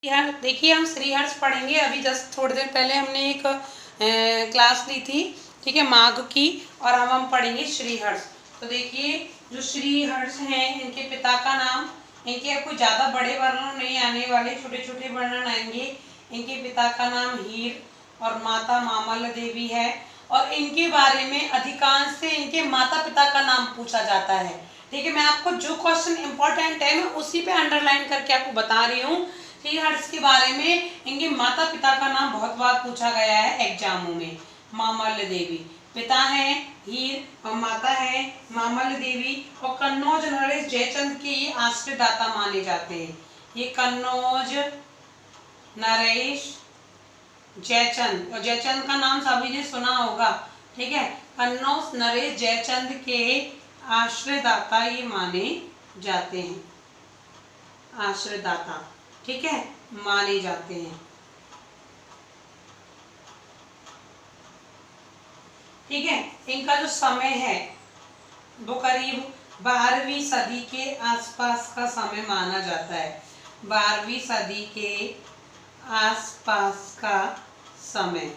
यार देखिए, हम श्रीहर्ष पढ़ेंगे। अभी जस्ट थोड़ी देर पहले हमने एक क्लास ली थी, ठीक है, माघ की, और हम पढ़ेंगे श्रीहर्ष। तो देखिए, जो श्रीहर्ष हैं, इनके पिता का नाम, इनके कोई ज़्यादा बड़े वर्णन नहीं आने वाले, छोटे छोटे वर्णन आएंगे। इनके पिता का नाम हीर और माता मामल्ल देवी है, और इनके बारे में अधिकांश से इनके माता पिता का नाम पूछा जाता है। ठीक है, मैं आपको जो क्वेश्चन इंपॉर्टेंट है मैं उसी पे अंडरलाइन करके आपको बता रही हूँ। श्रीहर्ष के बारे में इनके माता पिता का नाम बहुत बार पूछा गया है एग्जामों में। मामल्ल देवी पिता हैं हीर और माता है मामल्ल देवी, और कन्नौज नरेश जयचंद के ये आश्रय दाता माने जाते हैं। ये कन्नौज नरेश जयचंद, और जयचंद का नाम सभी ने सुना होगा, ठीक है। कन्नौज नरेश जयचंद के आश्रयदाता ये माने जाते हैं, आश्रयदाता, ठीक है, माने जाते हैं। ठीक है, इनका जो समय है वो करीब 12वीं सदी के आसपास का समय माना जाता है। 12वीं सदी के आसपास का समय,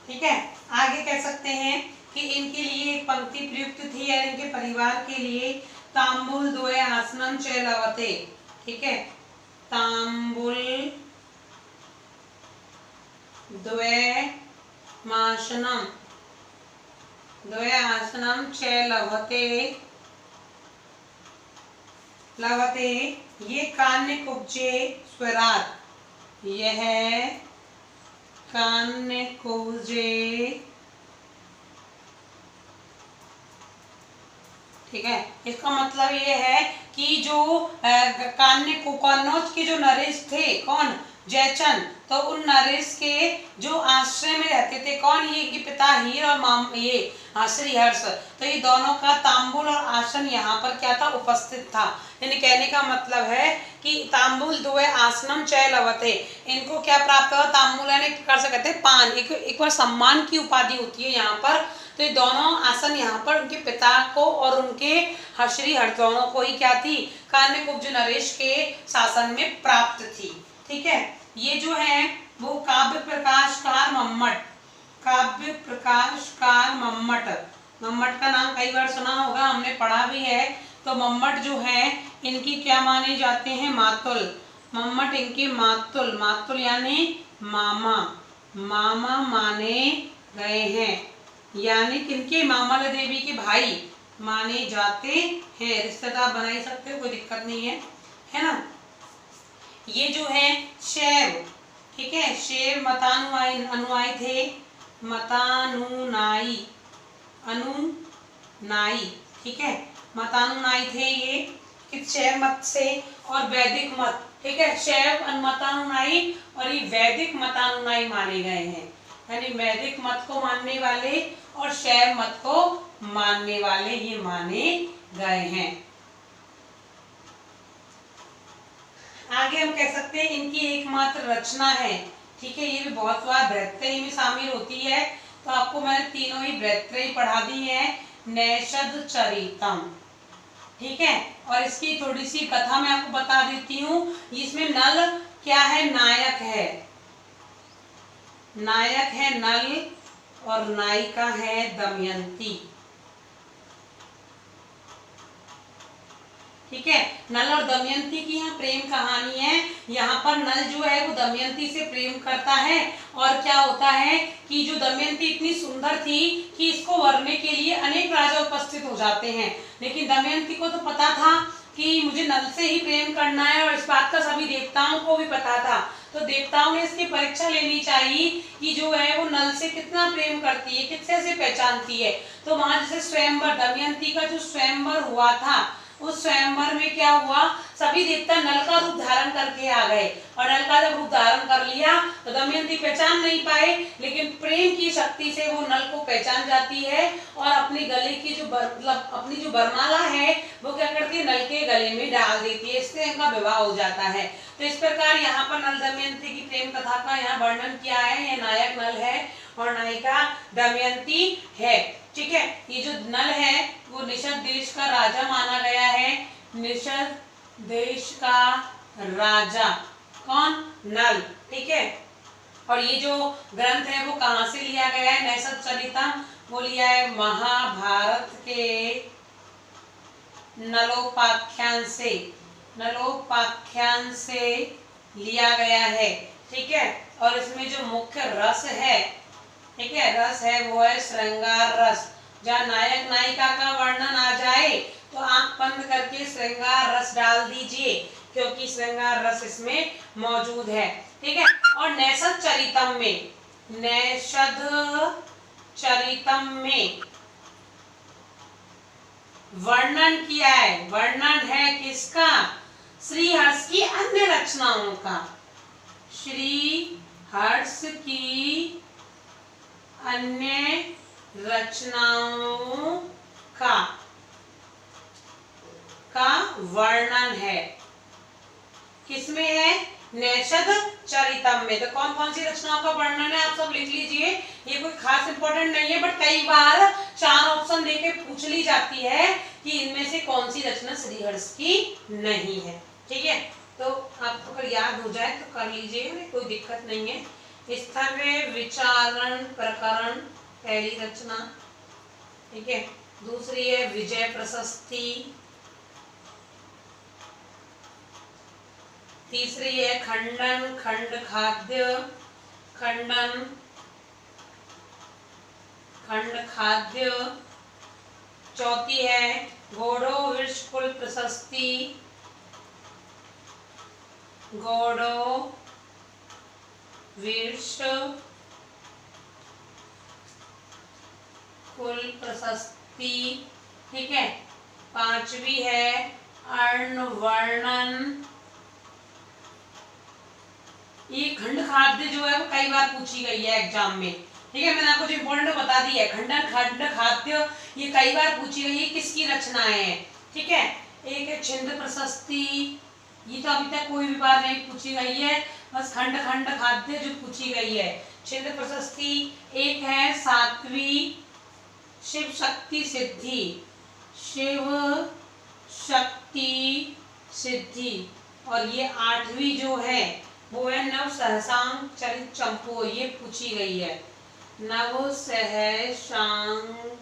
ठीक है। आगे कह सकते हैं कि इनके लिए एक पंक्ति प्रयुक्त थी, और इनके परिवार के लिए तांबुल द्वय आसनम च लभते, ठीक है, तांबुल द्वय मासनम, द्वय आसनम च लभते, लभते, ये कान्य कुब्जे स्वराट, यह कान्य कुब्जे, ठीक है। इसका मतलब ये है कि जो कन्नौज के जो नरेश थे, कौन, जयचंद, तो उन नरेश के जो आश्रय में रहते थे, कौन, ये पिता हीर और ये श्रीहर्ष, तो ये दोनों का तांबुल और आसन यहाँ पर क्या था, उपस्थित था। यानी कहने का मतलब है कि तांबुल द्वय आसनम चय लभते, इनको क्या प्राप्त हुआ, तांबुल यानी कर सकते हैं पान, एक बार सम्मान की उपाधि होती है यहाँ पर। तो ये दोनों आसन यहाँ पर उनके पिता को और उनके श्रीहर्ष दोनों को ही क्या थी, कान्य कुब्ज नरेश के शासन में प्राप्त थी, ठीक है। ये जो है वो काव्य प्रकाशकार मम्मट, काव्य प्रकाशकार मम्मट, मम्मट का नाम कई बार सुना होगा, हमने पढ़ा भी है। तो मम्मट जो है इनकी क्या माने जाते हैं, मातुल, मम्मट इनके मातुल, मातुल यानी मामा, मामा माने गए हैं, यानी किनके, मामल्ल देवी के भाई माने जाते हैं। रिश्तेदार बना ही सकते हो, कोई दिक्कत नहीं है ना। ये जो है शैव, ठीक है, शैव मतानुयायी अनुयायी थे, मतानुनाई, अनुनाई, ठीक है, मतानुनाई थे ये किस शैव मत से, और वैदिक मत, ठीक है, शैव मतानुनाई और ये वैदिक मतानुनाई माने गए हैं, यानी वैदिक मत को मानने वाले और शैव मत को मानने वाले ये माने गए हैं। आगे हम कह सकते हैं इनकी एकमात्र रचना है, ठीक है, ये भी बहुत बार बृहत्त्रयी में शामिल होती है, तो आपको मैंने तीनों ही बृहत्त्रयी पढ़ा दी है। नैषध चरितम, ठीक है, और इसकी थोड़ी सी कथा मैं आपको बता देती हूँ। इसमें नल क्या है, नायक है, नायक है नल, और नायिका है दमयंती, ठीक है। नल और दमयंती की यहाँ प्रेम कहानी है। यहाँ पर नल जो है वो दमयंती से प्रेम करता है, और क्या होता है कि जो दमयंती इतनी सुंदर थी कि इसको वरने के लिए अनेक राजा उपस्थित हो जाते हैं, लेकिन दमयंती को तो पता था कि मुझे नल से ही प्रेम करना है, और इस बात का सभी देवताओं को भी पता था। तो देवताओं ने इसकी परीक्षा लेनी चाहिए कि जो है वो नल से कितना प्रेम करती है, किससे से पहचानती है। तो वहां जैसे स्वयंवर, दमयंती का जो स्वयंवर हुआ था, उस स्वयंवर में क्या हुआ, सभी देवता नल का रूप धारण करके आ गए, और नल का जब रूप धारण कर लिया तो दमयंती पहचान नहीं पाए, लेकिन प्रेम की शक्ति से वो नल को पहचान जाती है, और अपने गले की जो मतलब अपनी जो वरमाला है वो क्या करती है, नल के गले में डाल देती है, इससे इनका विवाह हो जाता है। तो इस प्रकार यहाँ पर नल दमयंती की प्रेम कथा का यहाँ वर्णन किया है। यह नायक नल है और नायिका दमयंती है, ठीक है। ये जो नल है वो निषद देश का राजा माना गया है, निषद देश का राजा, कौन? नल। ठीक है, और ये जो ग्रंथ है वो कहाँ से लिया गया है? नैषद चरितम वो लिया है महाभारत के नलोपाख्यान से, नलोपाख्यान से लिया गया है। ठीक है, और इसमें जो मुख्य रस है, ठीक है, रस है वो है श्रृंगार रस। जहाँ नायक नायिका का वर्णन आ जाए तो आंख बंद करके श्रृंगार रस डाल दीजिए, क्योंकि श्रृंगार रस इसमें मौजूद है। ठीक है, और नैषद चरितम में, नैषद चरितम में वर्णन किया है, वर्णन है किसका? श्रीहर्ष की अन्य रचनाओं का, श्रीहर्ष की अन्य रचनाओं का वर्णन है। किसमें है? नैषद चरितम में। तो कौन कौन सी रचनाओं का वर्णन है आप सब लिख लीजिए। ये कोई खास इंपॉर्टेंट नहीं है, बट कई बार 4 ऑप्शन देके पूछ ली जाती है कि इनमें से कौन सी रचना श्रीहर्ष की नहीं है। ठीक है, तो आपको अगर याद हो जाए तो कर लीजिए, कोई दिक्कत नहीं है। स्थव्य विचारण प्रकरण पहली रचना। ठीक है, दूसरी है विजय प्रशस्ति, तीसरी है खंडन खंड खाद्य, खंडन खंड खाद्य, चौथी है गौड़ो विष कुल प्रशस्ति, गौड़ो विष कुल प्रशस्ति। ठीक है, पांचवी है अर्ण वर्णन। ये खंड खाद्य जो है वो कई बार पूछी गई है एग्जाम में। ठीक है, मैंने आपको जो इम्पोर्टेंट बता दी है, खंडन खंड खाद्य ये कई बार पूछी गई है, किसकी रचनाएं हैं। ठीक है, एक है छिंद प्रशस्ति, ये तो अभी तक कोई भी बार नहीं पूछी गई है, बस खंड खंड खाद्य जो पूछी गई है छिंद प्रशस्ति। एक है सातवीं शिव शक्ति सिद्धि, शिव शक्ति सिद्धि, और ये आठवीं जो है वो है नव सहसांक चरित चंपू, ये पूछी गई है नव सहसांक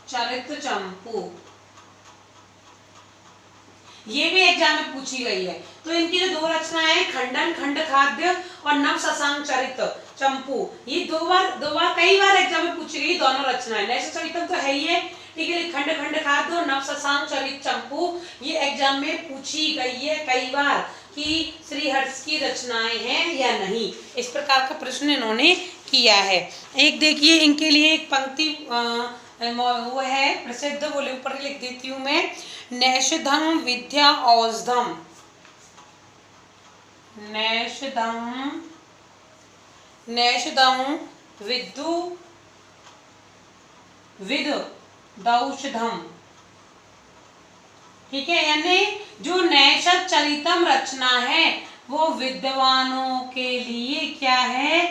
चरित चंपू, ये भी एग्जाम में पूछी गई है। तो इनकी जो 2 रचनाएं हैं खंडन खंड खाद्य और नव शशांक चरित चंपू, ये दो बार कई बार एग्जाम में पूछी गई दोनों रचनाएं। नैषद चरितम तो है ही है, ठीक है, खंड खंड खाद्य और नव शशांक चरित चंपू ये एग्जाम में पूछी गई है कई बार कि श्रीहर्ष की रचनाएं हैं या नहीं। इस प्रकार का प्रश्न इन्होंने किया है। एक देखिए इनके लिए एक पंक्ति वो है प्रसिद्ध, वो ऊपर लिख देती हूँ मैं। नैषधम विद्या औषधम, नैषधम विदौषधम। ठीक है, यानी जो नैषद चरितम रचना है वो विद्वानों के लिए क्या है?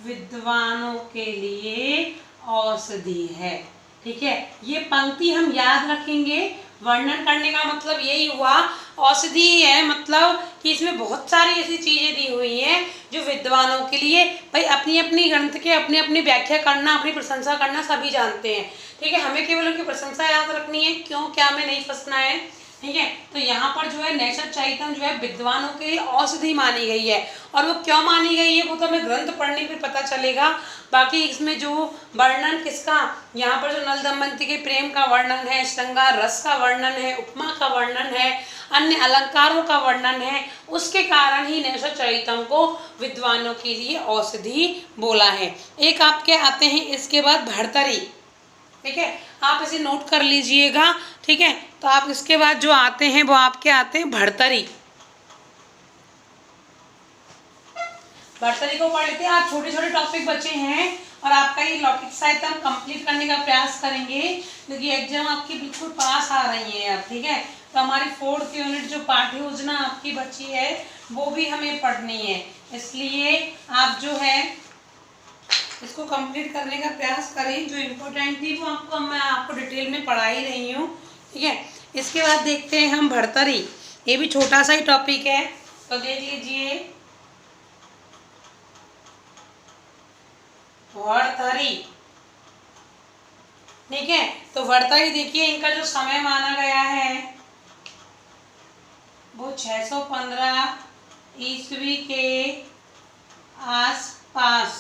विद्वानों के लिए औषधि है। ठीक है, ये पंक्ति हम याद रखेंगे। वर्णन करने का मतलब यही हुआ, औषधि है मतलब कि इसमें बहुत सारी ऐसी चीजें दी हुई हैं जो विद्वानों के लिए, भाई अपनी अपनी ग्रंथ के अपनी अपनी व्याख्या करना, अपनी प्रशंसा करना सभी जानते हैं। ठीक है, हमें केवल उनकी प्रशंसा याद रखनी है, क्यों क्या में नहीं फंसना है। ठीक है, तो यहाँ पर जो है नैषद चरितम जो है विद्वानों के लिए औषधि मानी गई है, और वो क्यों मानी गई है वो तो हमें ग्रंथ पढ़ने पे पता चलेगा। बाकी इसमें जो वर्णन किसका, यहाँ पर जो नल दमयंती के प्रेम का वर्णन है, श्रृंगार रस का वर्णन है, उपमा का वर्णन है, अन्य अलंकारों का वर्णन है, उसके कारण ही नैषद चरितम को विद्वानों के लिए औषधि बोला है। एक आपके आते हैं इसके बाद भर्तरी। ठीक है, आप इसे नोट कर लीजिएगा। ठीक है, तो आप इसके बाद जो आते हैं वो आपके आते हैं भर्तरी। भर्तरी को पढ़ लेते हैं। आज छोटे छोटे टॉपिक बचे हैं और आपका ये लौकिक साहित्य हम कंप्लीट करने का प्रयास करेंगे, क्योंकि एग्जाम आपकी बिल्कुल पास आ रही है अब। ठीक है, तो हमारी 4th यूनिट जो पाठ्य योजना आपकी बची है वो भी हमें पढ़नी है, इसलिए आप जो है इसको कंप्लीट करने का प्रयास करें। जो इम्पोर्टेंट थी वो मैं आपको डिटेल में पढ़ा ही रही हूँ। ठीक है, इसके बाद देखते हैं हम भर्तरी। ये भी छोटा सा ही टॉपिक है, तो देख लीजिए भर्तरी। ठीक है, तो भर्तरी देखिए इनका जो समय माना गया है वो 615 ईस्वी के आसपास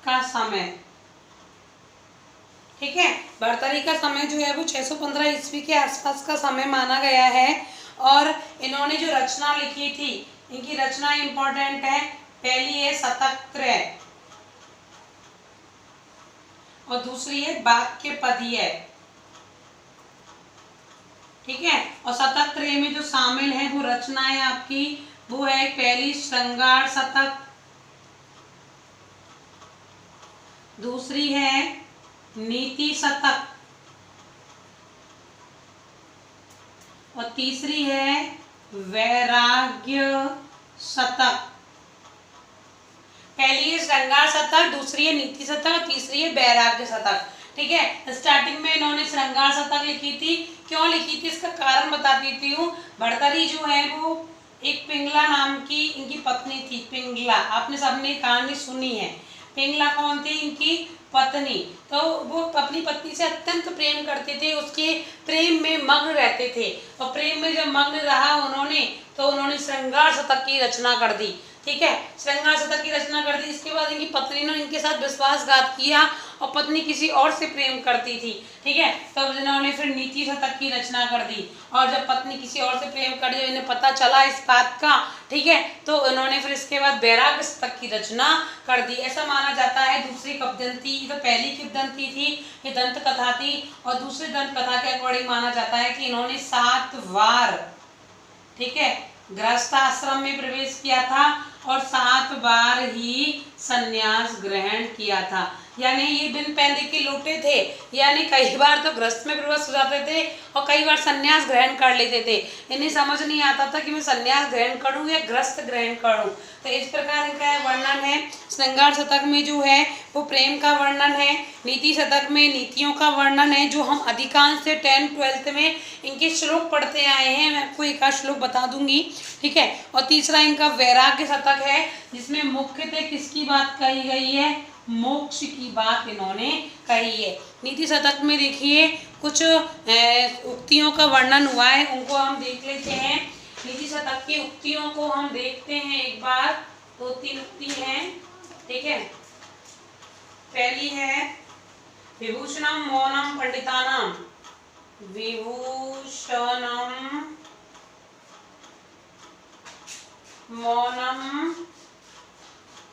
का समय। ठीक है, भर्तरी का समय जो है वो 615 ईस्वी के आसपास का समय माना गया है। और इन्होंने जो रचना लिखी थी, इनकी रचना इंपॉर्टेंट है। पहली है शतकत्रय और दूसरी है वाक्यपदीय। ठीक है, और शतकत्रय में जो शामिल है वो रचनाएं आपकी, वो है पहली श्रृंगार शतक, दूसरी है नीति शतक और तीसरी है वैराग्य शतक। पहली है श्रृंगार शतक, दूसरी है नीति शतक और तीसरी है वैराग्य शतक। ठीक है, स्टार्टिंग में इन्होंने श्रृंगार शतक लिखी थी। क्यों लिखी थी इसका कारण बता देती हूँ। भर्तरी जो है वो एक पिंगला नाम की इनकी पत्नी थी। पिंगला, आपने सबने कहानी सुनी है। पिंगला कौन थी? इनकी पत्नी। तो वो अपनी पत्नी से अत्यंत प्रेम करते थे, उसके प्रेम में मग्न रहते थे। और प्रेम में जब मग्न रहा उन्होंने, तो उन्होंने श्रृंगार शतक की रचना कर दी। ठीक है, श्रृंगार शतक की रचना कर दी। इसके बाद इनकी पत्नी ने इनके साथ विश्वासघात किया और पत्नी किसी और से प्रेम करती थी। ठीक है, तब इन्होंने फिर नीति शतक की रचना कर दी। और जब पत्नी किसी और से प्रेम कर दी, इन्हें पता चला इस बात का, ठीक है, तो इन्होंने फिर इसके बाद वैराग्य शतक की रचना कर दी। ऐसा माना जाता है दूसरी किंवदंती, तो पहली किंवदंती थी ये दंत कथा थी, और दूसरी दंत कथा के अकॉर्डिंग माना जाता है कि इन्होंने 7 बार, ठीक है, गृहस्थ आश्रम में प्रवेश किया था और 7 बार ही संन्यास ग्रहण किया था। यानी ये बिन पैंदे के लौटे थे, यानी कई बार तो गृहस्थ में प्रवेश हो जाते थे और कई बार संन्यास ग्रहण कर लेते थे। इन्हें समझ नहीं आता था कि मैं संन्यास ग्रहण करूं या गृहस्थ ग्रहण करूं। तो इस प्रकार इनका वर्णन है। श्रृंगार शतक में जो है वो प्रेम का वर्णन है, नीति शतक में नीतियों का वर्णन है, जो हम अधिकांश से 10th-12th में इनके श्लोक पढ़ते आए हैं। मैं आपको एक आध श्लोक बता दूंगी। ठीक है, और तीसरा इनका वैराग्य शतक है, जिसमें मुख्यतः किसकी बात कही गई है? मोक्ष की बात इन्होंने कही है। नीति शतक में देखिए कुछ उक्तियों का वर्णन हुआ है, उनको हम देख लेते हैं। नीति शतक की उक्तियों को हम देखते हैं एक बार। 2-3 उक्ति हैं। ठीक है, पहली है विभूषणम मौनम पंडितानाम। विभूषणम मौनम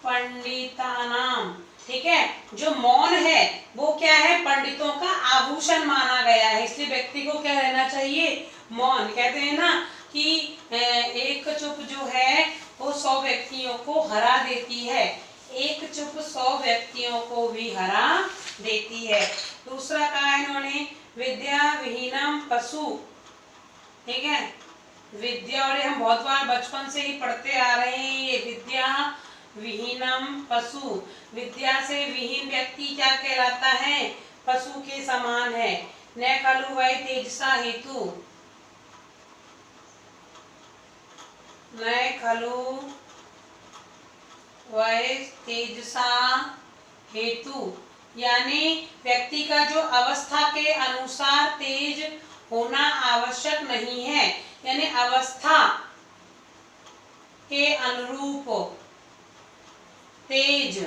पंडितानाम। ठीक है, जो मौन है वो क्या है? पंडितों का आभूषण माना गया है, इसलिए व्यक्ति को क्या रहना चाहिए? मौन। कहते हैं ना कि एक चुप जो है वो 100 व्यक्तियों को हरा देती है, एक चुप 100 व्यक्तियों को भी हरा देती है। दूसरा कहा इन्होंने विद्या विहीनम पशु। ठीक है, विद्या, और हम बहुत बार बचपन से ही पढ़ते आ रहे हैं ये विद्या विहीनम पशु। विद्या से विहीन व्यक्ति क्या कहलाता है? पशु के समान है। न खलु वै तेजसा हेतु, न खलु वै तेजसा हेतु, यानी व्यक्ति का जो अवस्था के अनुसार तेज होना आवश्यक नहीं है, यानी अवस्था के अनुरूप तेज।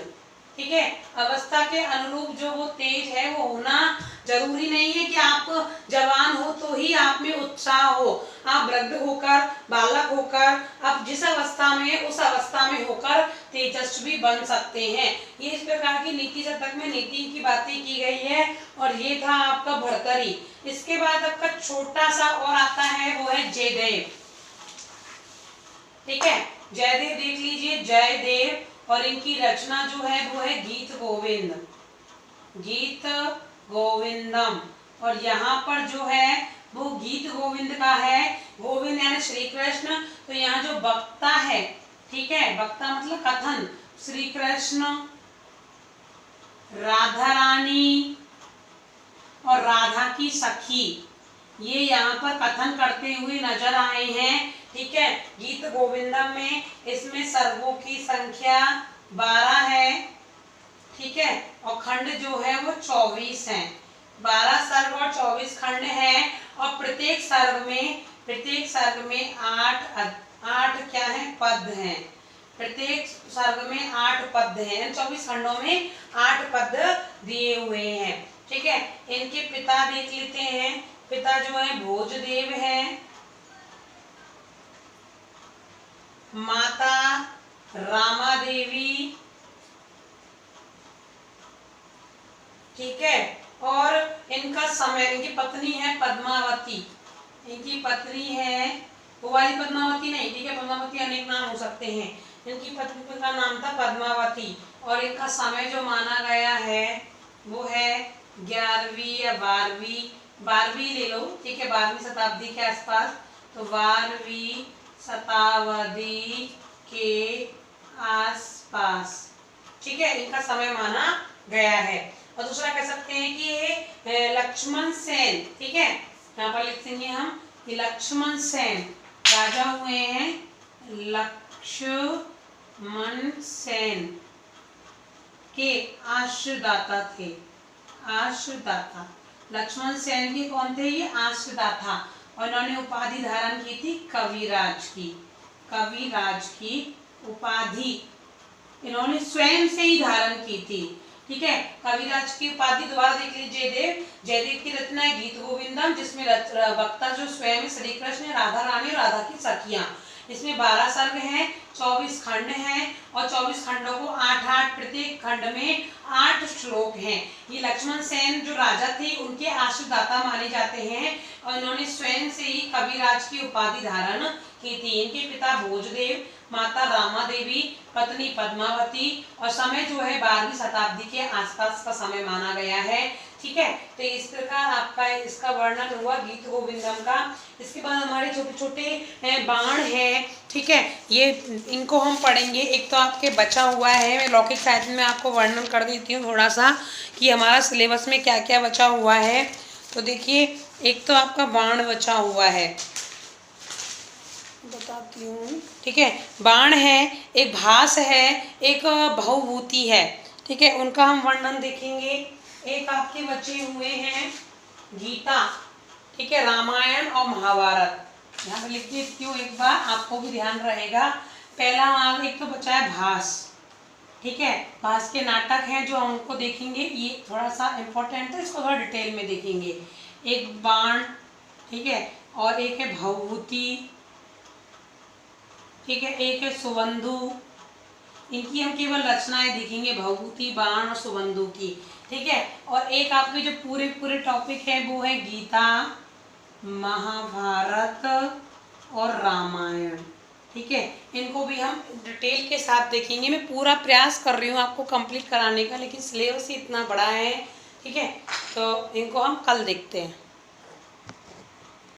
ठीक है, अवस्था के अनुरूप जो वो तेज है वो होना जरूरी नहीं है कि आप जवान हो तो ही आप में उत्साह हो। आप वृद्ध होकर, बालक होकर, आप जिस अवस्था में उस अवस्था में होकर तेजस्वी बन सकते हैं। ये इस प्रकार की नीति शतक में नीति की बातें की गई है। और ये था आपका भर्तरी। इसके बाद आपका छोटा सा और आता है, वो है जयदेव। ठीक है, जयदेव देख लीजिए, जयदेव, और इनकी रचना जो है वो है गीत गोविंद, गीत गोविंदम। और यहाँ पर जो है वो गीत गोविंद का है। गोविंद यानी श्री कृष्ण, तो यहाँ जो वक्ता है, ठीक है, वक्ता मतलब कथन, श्री कृष्ण, राधा रानी और राधा की सखी, ये यहाँ पर कथन करते हुए नजर आए हैं। ठीक है, गीत गोविंदम में इसमें सर्गों की संख्या 12 है। ठीक है, और खंड जो है वो 24 है। 12 सर्ग और 24 खंड है, और प्रत्येक सर्ग में 8 क्या है, पद हैं। प्रत्येक सर्ग में 8 पद हैं, 24 खंडों में 8 पद दिए हुए हैं। ठीक है, इनके पिता देख लेते हैं। पिता जो है भोजदेव है, माता रामा देवी। ठीक है, और इनका समय, इनकी पत्नी है पद्मावती। इनकी पत्नी है वो वाली पद्मावती नहीं, ठीक है, पद्मावती अनेक नाम हो सकते हैं। इनकी पत्नी का नाम था पद्मावती, और इनका समय जो माना गया है वो है 11वीं या 12वीं ले लो। ठीक है, 12वीं शताब्दी के आसपास, तो 12वीं शताब्दी के आसपास। ठीक है, इनका समय माना गया है। और दूसरा कह सकते हैं कि ये लक्ष्मण सेन। ठीक है, यहाँ पर लिखेंगे हम कि लक्ष्मण सेन राजा हुए हैं। लक्ष्मण सेन के आश्रयदाता थे। आश्रयदाता लक्ष्मण सेन के कौन थे? ये आश्रयदाता। और इन्होंने उपाधि धारण की थी कविराज की। कविराज की उपाधि इन्होंने स्वयं से ही धारण की थी। ठीक है, कविराज की उपाधि दोबारा देख लीजिए। जयदेव की रचना है गीत गोविंदम, जिसमें वक्ता जो स्वयं श्री कृष्ण, राधा रानी और राधा की सखियां। इसमें 12 सर्ग हैं, 24 खंड हैं, और 24 खंडों को 8-8, प्रत्येक खंड में 8 श्लोक हैं। ये लक्ष्मण सेन जो राजा थे उनके आश्रयदाता माने जाते हैं, और इन्होंने स्वयं से ही कविराज की उपाधि धारण की थी। इनके पिता भोजदेव, माता रामा देवी, पत्नी पद्मावती, और समय जो है 12वीं शताब्दी के आसपास का समय माना गया है। ठीक है, तो इस प्रकार आपका इसका वर्णन हुआ गीत गोविंदम का। इसके बाद हमारे छोटे छोटे बाण हैं। ठीक है, ये इनको हम पढ़ेंगे। एक तो आपके बचा हुआ है, मैं लौकिक साहित्य में आपको वर्णन कर देती हूँ थोड़ा सा कि हमारा सिलेबस में क्या क्या बचा हुआ है। तो देखिए, एक तो आपका बाण बचा हुआ है, बताती हूँ। ठीक है, बाण है, एक भास है, एक बहुभूति है। ठीक है, उनका हम वर्णन देखेंगे। एक आपके बचे हुए हैं गीता। ठीक है, रामायण और महाभारत। यहाँ पे लिख देती हूँ एक बार, आपको भी ध्यान रहेगा। पहला आगे एक तो बचा है भास। ठीक है, भास के नाटक हैं जो हम उनको देखेंगे, ये थोड़ा सा इम्पोर्टेंट है, इसको थोड़ा डिटेल में देखेंगे। एक बाण, ठीक है, और एक है भवभूति। ठीक है, एक है सुबंधु। इनकी हम केवल रचनाएं देखेंगे, भवभूति, बाण और सुबंधु की। ठीक है, और एक आपके जो पूरे टॉपिक है वो है गीता, महाभारत और रामायण। ठीक है, इनको भी हम डिटेल के साथ देखेंगे। मैं पूरा प्रयास कर रही हूँ आपको कंप्लीट कराने का, लेकिन सिलेबस ही इतना बड़ा है। ठीक है, तो इनको हम कल देखते हैं।